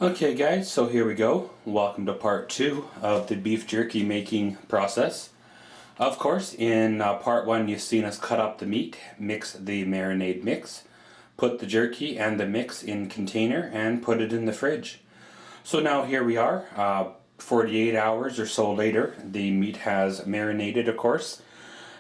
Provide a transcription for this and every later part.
Okay guys, so here we go. Welcome to part 2 of the beef jerky making process. Of course, in part 1 you've seen us cut up the meat, mix the marinade mix, put the jerky and the mix in container and put it in the fridge. So now here we are, 48 hours or so later. The meat has marinated, of course.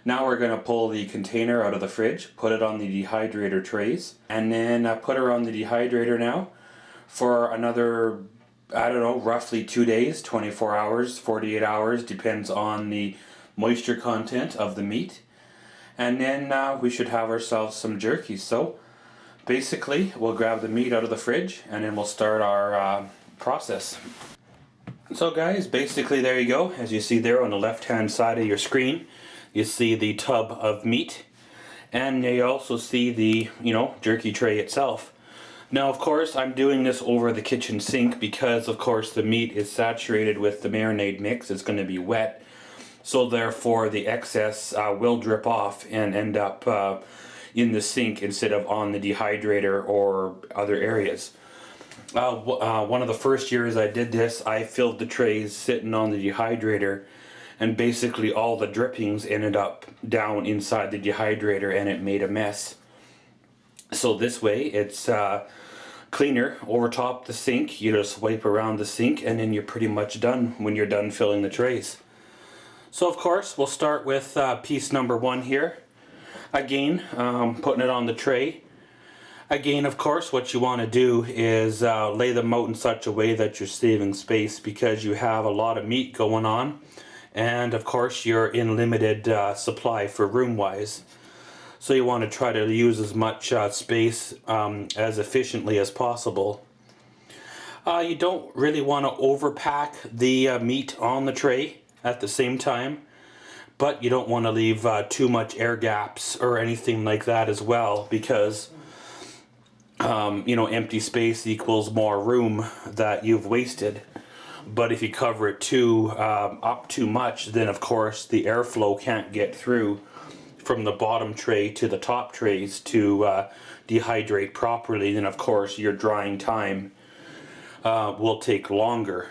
Now we're going to pull the container out of the fridge, put it on the dehydrator trays, and then put her on the dehydrator now for another, I don't know, roughly 2 days, 24 hours, 48 hours, depends on the moisture content of the meat. And then we should have ourselves some jerky. So basically we'll grab the meat out of the fridge and then we'll start our process. So guys, basically there you go. As you see there on the left hand side of your screen, you see the tub of meat, and you also see the jerky tray itself. Now of course I'm doing this over the kitchen sink because of course the meat is saturated with the marinade mix. It's going to be wet, so therefore the excess will drip off and end up in the sink instead of on the dehydrator or other areas. One of the first years I did this, I filled the trays sitting on the dehydrator, and basically all the drippings ended up down inside the dehydrator and it made a mess. So this way it's cleaner over top the sink. You just wipe around the sink and then you're pretty much done when you're done filling the trays. So of course we'll start with piece number 1 here. Again, putting it on the tray. Again, of course, what you want to do is lay them out in such a way that you're saving space, because you have a lot of meat going on, and of course you're in limited supply for room wise. So you want to try to use as much space as efficiently as possible. You don't really want to overpack the meat on the tray at the same time, but you don't want to leave too much air gaps or anything like that as well, because empty space equals more room that you've wasted. But if you cover it up too much, then of course the airflow can't get through from the bottom tray to the top trays to dehydrate properly. Then of course your drying time will take longer.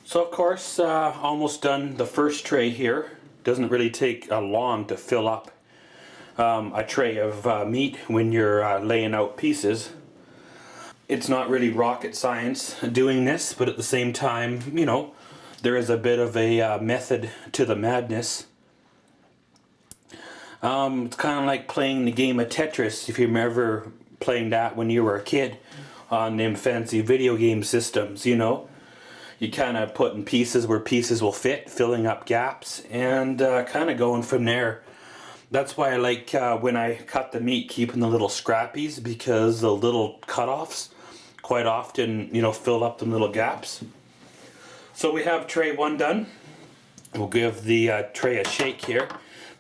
So of course almost done the first tray here. Doesn't really take long to fill up a tray of meat when you're laying out pieces. It's not really rocket science doing this, but at the same time, there is a bit of a method to the madness. It's kind of like playing the game of Tetris, if you remember playing that when you were a kid on them fancy video game systems. You kind of put in pieces where pieces will fit, filling up gaps, and kind of going from there. That's why I like when I cut the meat, keeping the little scrappies, because the little cutoffs quite often, fill up the little gaps. So we have tray 1 done. We'll give the tray a shake here.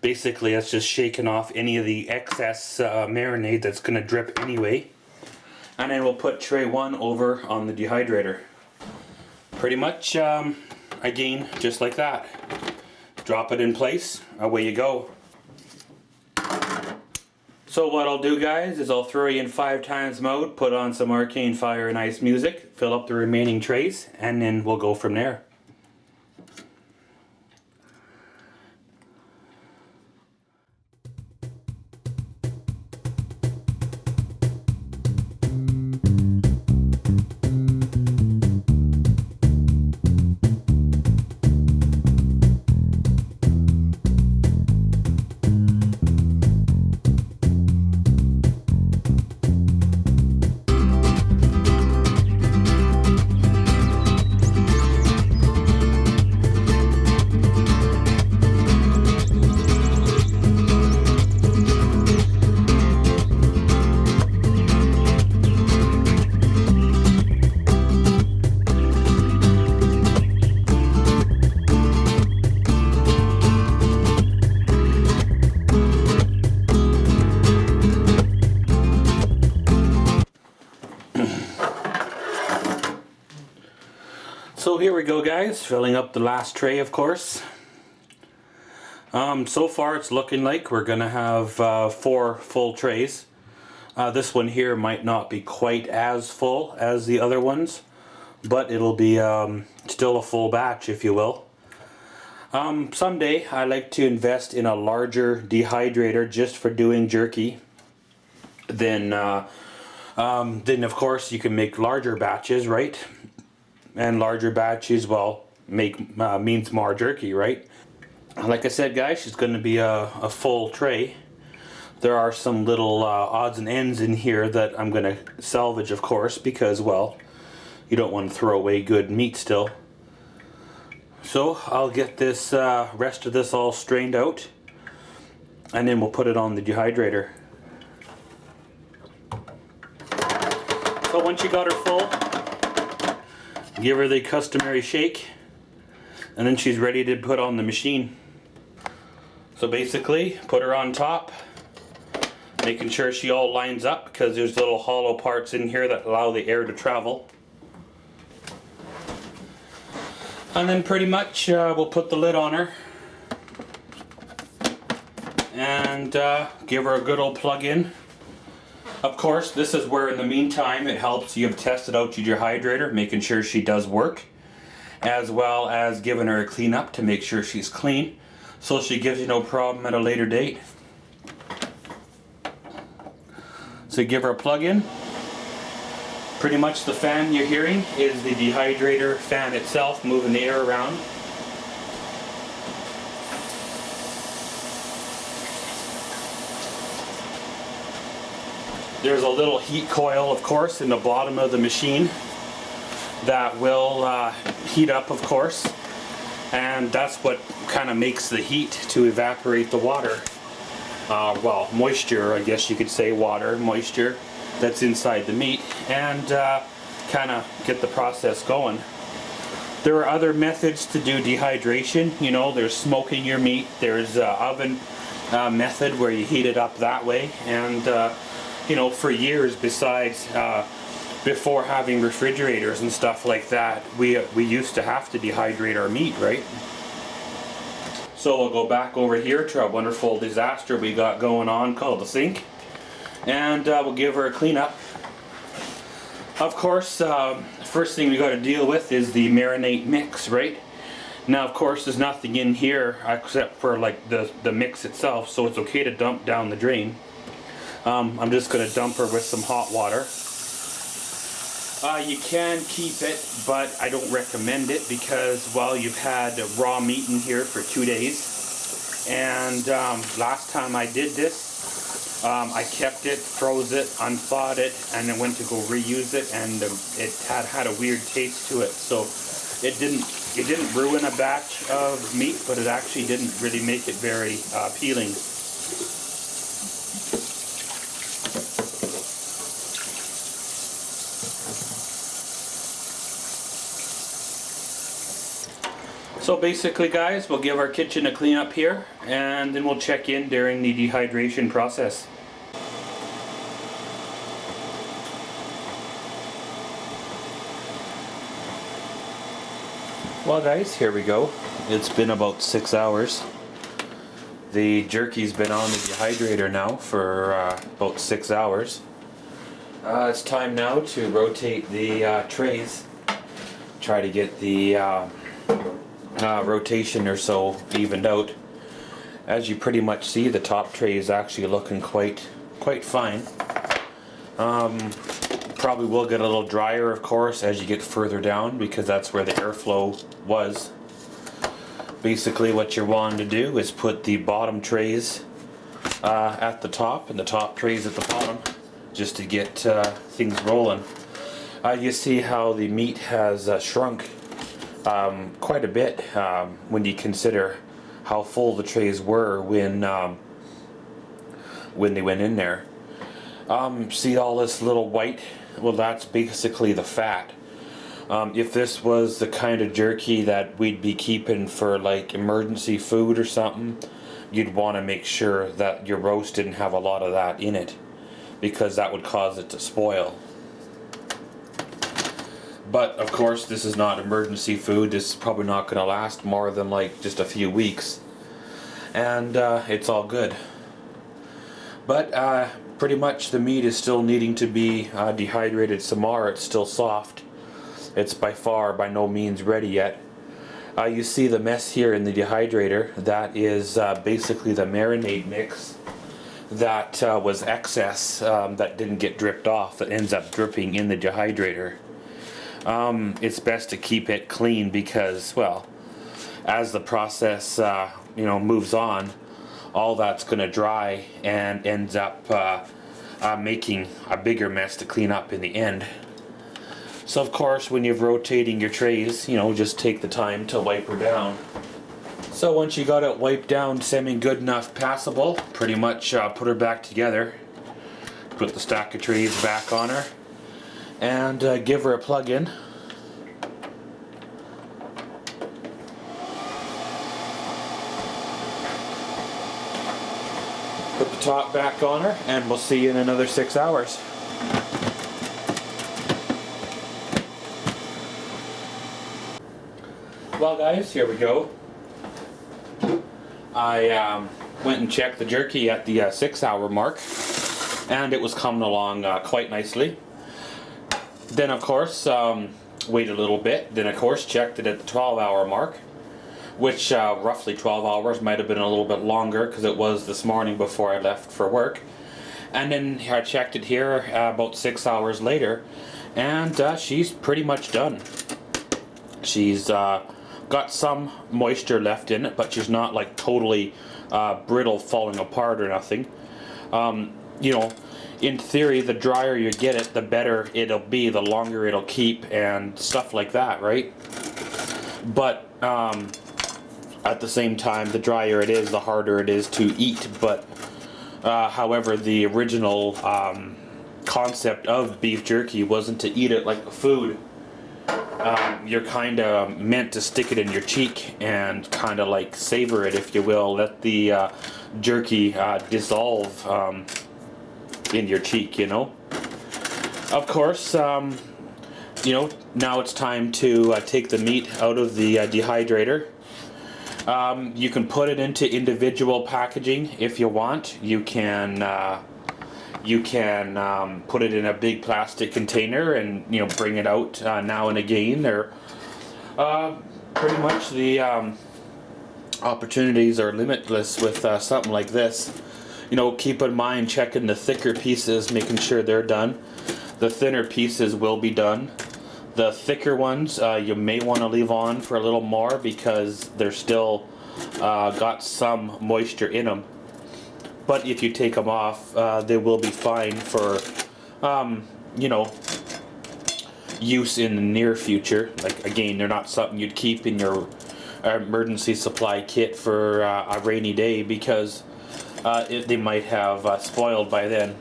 Basically, that's just shaking off any of the excess marinade that's going to drip anyway. And then we'll put tray 1 over on the dehydrator. Pretty much, again, just like that. Drop it in place, away you go. So what I'll do, guys, is I'll throw you in 5 times mode, put on some Arcane Fire and Ice music, fill up the remaining trays, and then we'll go from there. So here we go, guys, filling up the last tray, of course. So far it's looking like we're gonna have 4 full trays. This one here might not be quite as full as the other ones, but it'll be still a full batch, if you will. Someday I like to invest in a larger dehydrator just for doing jerky. Then of course you can make larger batches, right? And larger batches, well, means more jerky, right? Like I said, guys, it's going to be a full tray. There are some little odds and ends in here that I'm going to salvage, of course, because, well, you don't want to throw away good meat still. So I'll get this rest of this all strained out, and then we'll put it on the dehydrator. So once you got her full, give her the customary shake, and then she's ready to put on the machine. So basically, put her on top, making sure she all lines up, because there's little hollow parts in here that allow the air to travel. And then pretty much we'll put the lid on her and give her a good old plug in. Of course, this is where in the meantime it helps you have tested out your dehydrator, making sure she does work, as well as giving her a clean up to make sure she's clean, so she gives you no problem at a later date. So give her a plug in. Pretty much the fan you're hearing is the dehydrator fan itself moving the air around. There's a little heat coil, of course, in the bottom of the machine that will heat up, of course, and that's what kind of makes the heat to evaporate the water. Well, moisture, I guess you could say, water, moisture that's inside the meat, and kind of get the process going. There are other methods to do dehydration. You know, there's smoking your meat, there's oven method where you heat it up that way, and you know, for years, besides before having refrigerators and stuff like that, we used to have to dehydrate our meat, right? So we'll go back over here to our wonderful disaster we got going on called the sink, and we'll give her a cleanup. Of course, first thing we got to deal with is the marinade mix, right? Now, of course, there's nothing in here except for like the mix itself, so it's okay to dump down the drain. I'm just going to dump her with some hot water. You can keep it, but I don't recommend it because, well, you've had raw meat in here for 2 days. And last time I did this, I kept it, froze it, unthawed it, and then went to go reuse it, and it had a weird taste to it. So it didn't ruin a batch of meat, but it actually didn't really make it very appealing. So basically, guys, we'll give our kitchen a clean up here, and then we'll check in during the dehydration process. Well, guys, here we go. It's been about 6 hours. The jerky's been on the dehydrator now for about 6 hours. It's time now to rotate the trays. Try to get the rotation or so evened out. As you pretty much see, the top tray is actually looking quite fine. Probably will get a little drier, of course, as you get further down, because that's where the airflow was. Basically what you're wanting to do is put the bottom trays at the top and the top trays at the bottom, just to get things rolling. You see how the meat has shrunk quite a bit when you consider how full the trays were when they went in there. See all this little white? Well, that's basically the fat. If this was the kind of jerky that we'd be keeping for like emergency food or something, you'd want to make sure that your roast didn't have a lot of that in it, because that would cause it to spoil. But of course, this is not emergency food. This is probably not going to last more than like just a few weeks, and it's all good. But pretty much the meat is still needing to be dehydrated some more. It's still soft. It's by no means ready yet. You see the mess here in the dehydrator. That is basically the marinade mix that was excess that didn't get dripped off, that ends up dripping in the dehydrator. It's best to keep it clean because, well, as the process moves on, all that's going to dry and ends up making a bigger mess to clean up in the end. So of course, when you're rotating your trays, just take the time to wipe her down. So once you got it wiped down, semi-good enough, passable, pretty much put her back together. Put the stack of trays back on her and give her a plug-in. Put the top back on her, and we'll see you in another 6 hours. Well guys, here we go. I went and checked the jerky at the 6 hour mark, and it was coming along quite nicely. Then of course, waited a little bit, then of course checked it at the 12 hour mark, which roughly 12 hours, might have been a little bit longer because it was this morning before I left for work. And then I checked it here about 6 hours later, and she's pretty much done. She's got some moisture left in it, but she's not like totally brittle, falling apart or nothing. In theory, the drier you get it, the better it'll be, the longer it'll keep and stuff like that, right? But at the same time, the drier it is, the harder it is to eat. But however, the original concept of beef jerky wasn't to eat it like a food. You're kind of meant to stick it in your cheek and kind of like savor it, if you will. Let the jerky dissolve in your cheek, Of course, now it's time to take the meat out of the dehydrator. You can put it into individual packaging if you want. You can put it in a big plastic container and bring it out now and again. Or pretty much the opportunities are limitless with something like this. Keep in mind checking the thicker pieces, making sure they're done. The thinner pieces will be done. The thicker ones you may want to leave on for a little more because they're still got some moisture in them. But if you take them off, they will be fine for, use in the near future. Like, again, they're not something you'd keep in your emergency supply kit for a rainy day because they might have spoiled by then.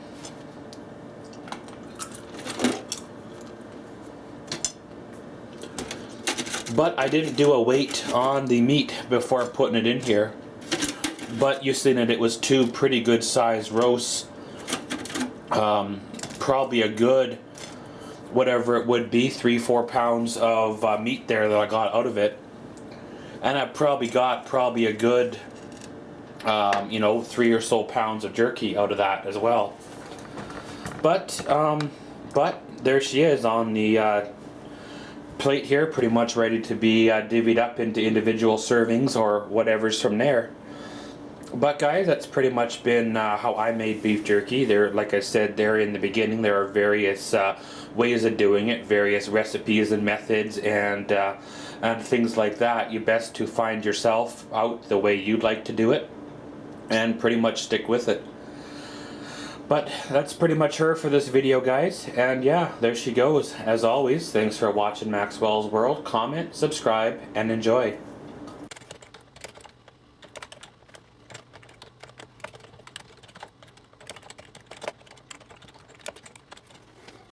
But I didn't do a weight on the meat before putting it in here. But you seen it was two pretty good sized roasts. Probably a good, whatever it would be, 3-4 pounds of meat there that I got out of it. And I probably got a good, 3 or so pounds of jerky out of that as well. But there she is on the plate here, pretty much ready to be divvied up into individual servings or whatever's from there. But guys, that's pretty much been how I made beef jerky. There, like I said there in the beginning, there are various ways of doing it, various recipes and methods and things like that. You best to find yourself out the way you'd like to do it and pretty much stick with it. But that's pretty much her for this video, guys. And yeah, there she goes. As always, thanks for watching Maxwell's World. Comment, subscribe, and enjoy.